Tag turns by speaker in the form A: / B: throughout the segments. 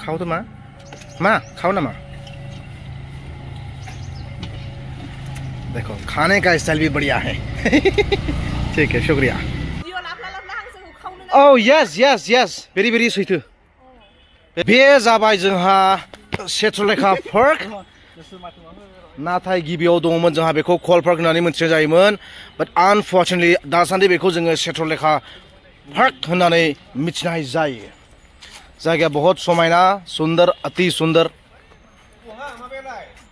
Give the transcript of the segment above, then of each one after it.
A: खाओ तो माँ खाओ ना माँ। देखो खाने का स्टाइल भी बढ़िया है। ठीक है शुक्रिया। Oh yes yes yes very very sweet। बे जाबाय जोंहा सेट्रलेखा पार्क। नाथाय गिबियाव दङमोन जोंहा बेखौ कल पार्क होननानै मोनथिनाय जायोमोन बाट आनफर्चुनेटलि दासान्दि बेखौ जोङो सेट्रलेखा पार्क होननानै मिथिनाय जायो। जायगाया बहुत समायना सुंदर अति सुंदर।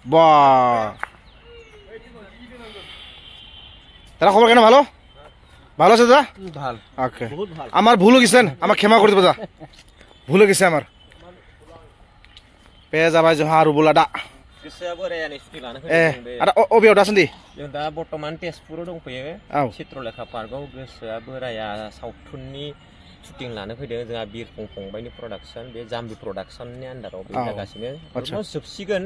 A: वाह তারা খবর কেন ভালো ভালো আছে দাদা ভালো ওকে বহুত ভালো আমার ভুল হয়ে গেছেন আমাকে ক্ষমা করে দিবা দাদা ভুল হয়ে গেছে আমার पे जाबाय जोंहा रुबुलादा गोसोआ बोरायानो सुटि लानो फैदों आरो अबेयाव दासान्दि जों दा बर्तमान तेजपुराव दंफैयो चित्रलेखा पार्कआव गोसोआ बोराया सावथुननि शुटिं लानो फैदों जोंहा बिरफुं फंबायनि प्रडाक्शन बे जाम्बि प्रडाक्शननि आन्दाराव बे जागासिनो अलमोस्ट जोबसिगोन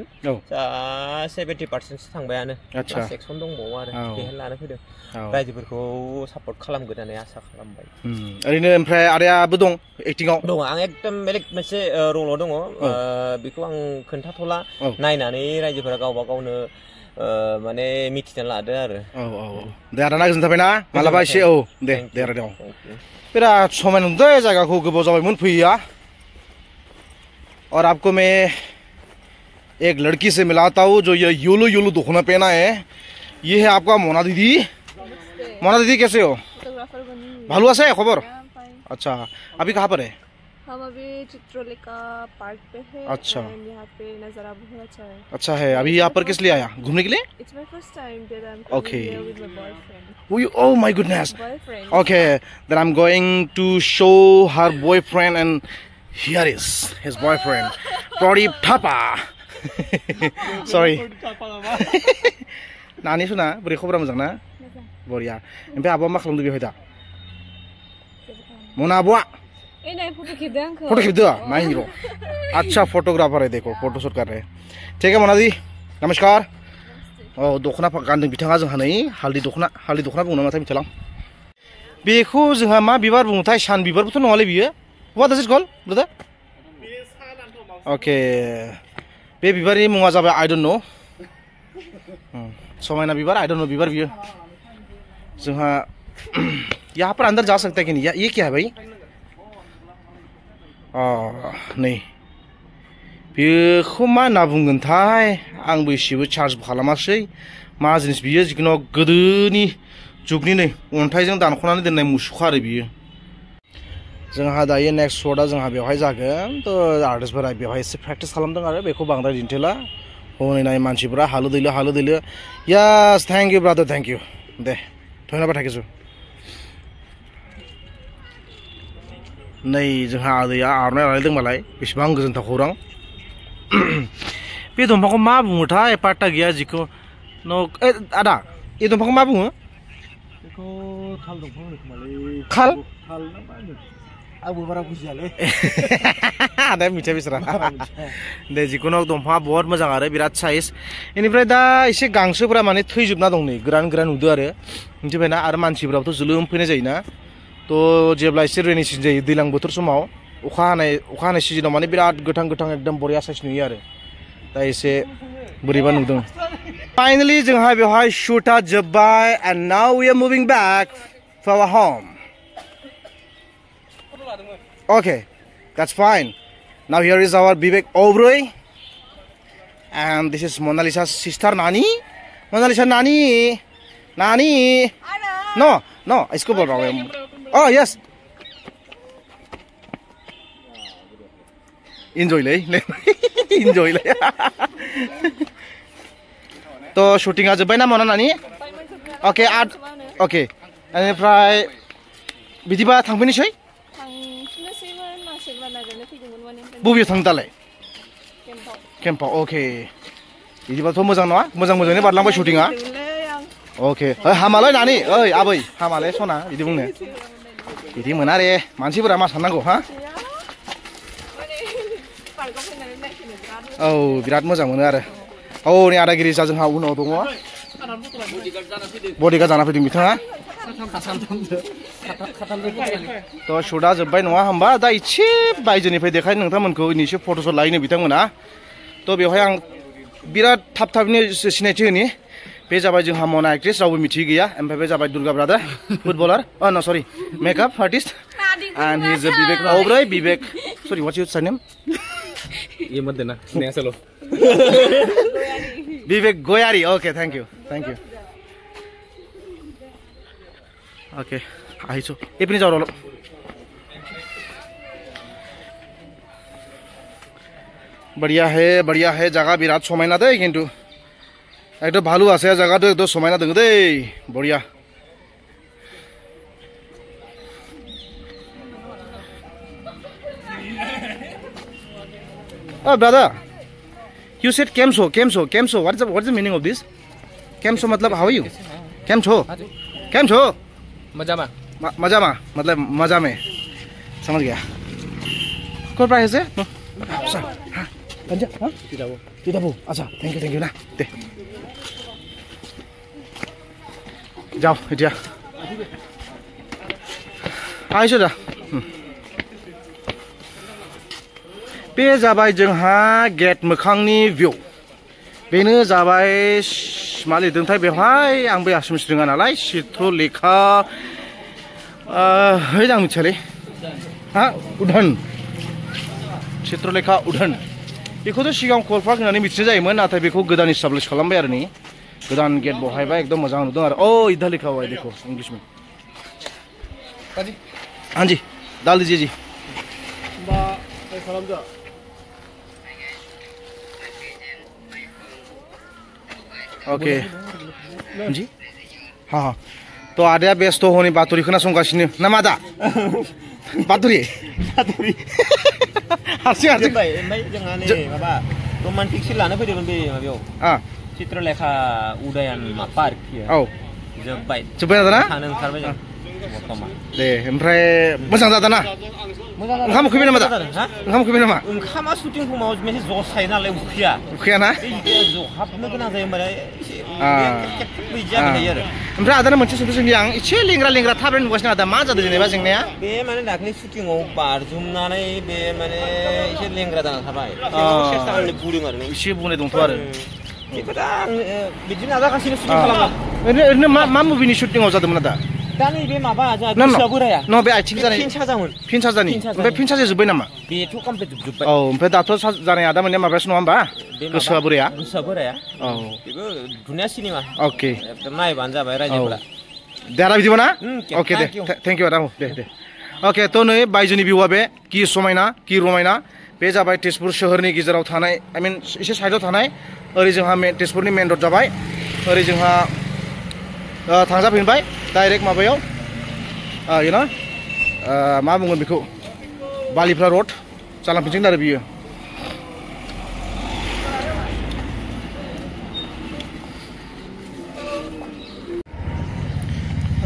A: 70% थांबायानो सेक्सन दंबावो आरो बेहाय लानो फैदों रायजोफोरखौ सापर्ट खालामगोन होननानै आसा खालामबाय। ओरैनो ओमफ्राय आदायाबो दं एक्टिंआव दङ आं एकदम बेलेग मोनसे रलाव दङ बेखौ आं खोन्थाथ'ला नायनानै रायजोफोरा गावबा गावनो माने मिथिना लादो आरो दे आदा गोजोन थाबायना मालाबा एसे दे दे आदा दे बिराद समायना नुदों जायगाखौ गोबाव जाबायमोन फैया। और आपको मैं एक लड़की से मिलाता हूँ जो ये योलो योलो दुखना पहना है। ये है आपका मोना दीदी। मोना दीदी कैसे हो? भालू से खबर? अच्छा अभी कहाँ पर है?
B: हम अभी चित्रलेखा पार्क पे हैं।
A: अच्छा
B: यहाँ पे नज़ारा बहुत अच्छा है।
A: अच्छा है अभी यहाँ पर किस लिए आया घूमने के लिए?
B: It's my first time that I'm
A: okay
B: here with my boyfriend.
A: Oh my goodness
B: boyfriend.
A: Okay then I'm going to show her boyfriend and here is his boyfriend Pradeep Thapa sorry नानी सुना बोरै खबरा मोजां ना बरिया ओमफ्राय आब'आ मा खालामदों बेवहाय दा मोना आब'आ फोटो खींचदो नहीं हीरो अच्छा फोटोग्राफर है देखो फोटो शूट कर रहे हैं। ठीक है मोना दी नमस्कार। दखना गानदों बिथाङा जोंहा नै हालदै दखना बुङो नामाथाय मिथिला बेखौ जोंहा मा बिबार बुङोथाय सान बिबारबोथ' नङालै बियो what does it call brother? Okay बे बिबारनि मुङा जाबाय आई डोन्ट नो समायना बिबार आई डोन्ट नो बिबार बियो जोंहा यहाँ पर अंदर जा सकता है कि नहीं ये क्या है भाई? नै बेखौ मा होनना बुंगोनथाय आंबो एसेबो चार्ज खालामासै मा जिनिस बियो जिखुनु गोदोनि जुगनि नै अन्थाइजों दानख'नानै दोननाय मुसुखा आरो बियो। जोंहा दायो नेक्स्ट शटआ जोंहा बेवहाय जागोन थ' आर्टिस्टफोरा बेवहाय एसे प्रेक्टिस खालामदों आरो बेखौ बांद्राय दिन्थिला हनै नाय मानसिफोरा हालो दैलो yes thank you brother thank you दे धन्यबाद थाखिसु। नै जोंहा आदैया आर'नाइ लालायदों मालाय बेसेबां गोजोनथाव खौरां। बे दंफांखौ मा बुङोथाय पाट्टा गैया जिखौ आदा ए दंफांखौ मा बुङो? बेखौ थाल दंफां होनो खोमालै खाल ना मा होनो आंबो बारा बुजियालै आदा मिथिया बिसोरा दे जिखुनु दंफाङा बहुत मोजां आरो बिराद साइज बेनिफ्राय दा एसे गांसोफोरा माने थैजोबना दं नै गोरान नुदों आरो मिथिबायना आरो मानसिफोराबोथ' जोलोम फैनाय जायोना थ' जेब्ला एसे रेनि सिजन जायो दैज्लां बोथोर समाव अखा हानाय सिजनाव माने बिराद गोथां एकदम बरिया साइज नुयो आरो दा एसे बोरैबा नुदों। फाइनली जोंहा बेवहाय शुटआ जोब्बाय and now we are moving back to our home. Okay that's fine. Now here is our Vivek Oberoi and this is Mona Lisa's sister Nani. Mona Lisa Nani no इसको बोल रहा हूँ। Oh yes enjoy ले enjoy ले तो शूटिंगा जोब्बाय ना मोना नानि? ओके ओके बेनिफ्राय बिदिबा थांफिनोसै बबेयाव थांनो दालाय? केम्पआव अके बिदिबाथ' मोजां नङा मोजाङै बारलांबाय शुटिंआ। अके हामालै नानि ओइ आबै हामालै सना बिदि बुंनो बिदि मोना रे मानसिफोरा मा साननांगौ हा औ बिराद मोजां मोनो आरो औ नै आदागिरि जा जोंहा उनाव दङ बडिगार्ड जाना फैदों बिथाङा तो शुटा जोब्बाय नङा होमबा दा एसे बायजोनिफ्राय देखाय नोंथांमोनखौ इनिसो फट'शट लायनो बिथांमोना तो बेवहाय आं बिराद थाब-थाबैनो सिनायथि होनि बे जाबाय जोंहा मना एक्ट्रेस रावबो मिथियै गैया ओमफ्राय बे जाबाय दुर्गा ब्रादार फुटबलार no sorry makeup artist and he is Vivek Oberoi Vivek sorry what's your surname
C: ये मत देना नया चलो
A: Vivek Goyari okay thank you okay आइसो ये पनि जाऊ बढ़िया है जगह बिराद समायना दे किन्तु एकदम भालू आसे जगह तो एकदम समायना दङ दे बढ़िया Oh brother, you said Kemso. What's the meaning of this? Kemso मतलब how are you? Kemso. मजा में मतलब मजा में समझ गया कौन प्राइस है अच्छा थैंक यू ना दे जाओ इटिया आइसो दा बे जाबाय जोंहा गेट मोखांनि भिउ बेनो जाबाय मा लिरदोंथाय बेवहाय आंबो आसामिस रोङा नालाय चित्रलेखा है आं मिथियालै हा उधन चित्रलेखा उधन बेखौथ' सिगां कलपार्क होननानै मिथिनाय जायोमोन नाथाय बेखौ गोदान इस्टाब्लिश खालामबाय आरो नै गोदान गेट बहायबाय एकदम मोजां नुदों आरो इधर लिखा हुआ है देखो इंग्लिश में हाँ जी डाल दीजिए जी ओके जी हाँ तो आदाया बेस्थ' हनै बातरि खोनासंगासिनो ना मा दा बातरि हारसिं
D: ओमफ्राय जोंहा नै माबा रमान्टिक सिट लानो फैदोंमोन बे माबायाव चित्रलेखा उदयान पार्क
A: औ
D: जोब्बाय
A: दाना
D: थानो ओंखारबाय जों बर्थमान
A: दे ओमफ्राय मोजां जादोंना ओंखाम उखैबाय नामा दा ओंखाम उखैबाय नामा
D: ओंखामा शुटिं समाव मोनसे जस थायो नालाय
A: उखैयाना
D: जहाबनो गोनां जायो होमबालाय
A: ओमफ्राय आदाना मोनसे सोंथि सोंनि आं एसे लेंग्रा थाबायनो नुगासिनो आदा मा जादों जेनेबा जेंनाया
D: बे माने दाख्लै शुटिंआव बारजुमनानै बे माने एसे लेंग्रा जाना थाबाय सेस्था खालामनो बुदों आरो
A: एसे बुंनाय दंथ' आरो
D: बेखौ दा आं बिदिनो नाजागासिनो शुटिं खालामो
A: ओरैनो मा मुभिनि शुटिंआव जादोंमोन आदा
D: दा नैबे माबा जोंहा गोसोआ बोराया
A: बे आथिं जानाय फिन साजानि ओमफ्राय फिन साजा जोब्बाय नामा
D: बेथ' कमप्लिट जोबबाय
A: औ ओमफ्राय दाथ' जानाय आदा मोननिया माबायासो नङा होमबा गोसोआ बोराया
D: औ बेबो दुनिया सिनेमा
A: अके
D: एकदम नायबानो जाबाय रायजोफोरा
A: देरा बिदिबा ना अके दे थेंक इउ आदा दे अके थ' नै बायजोनि भिउआ बे कि समायना कि रमायना बे जाबाय तेजपुर सोहोरनि गेजेराव थानाय आइ मिन एसे साइडआव थानाय ओरै जोंहा तेजपुरनि मेन रड जाबाय ओरै जोंहा थांजाफिनबाय डाइरेक्ट माबायाव मा बुंगोन बेखौ बालिफ्रा रड जालांफिनसिगोन आरो बियो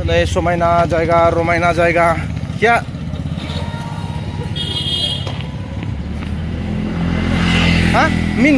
A: नै समायना जायगा रमायना जायगा क्या हाँ मीन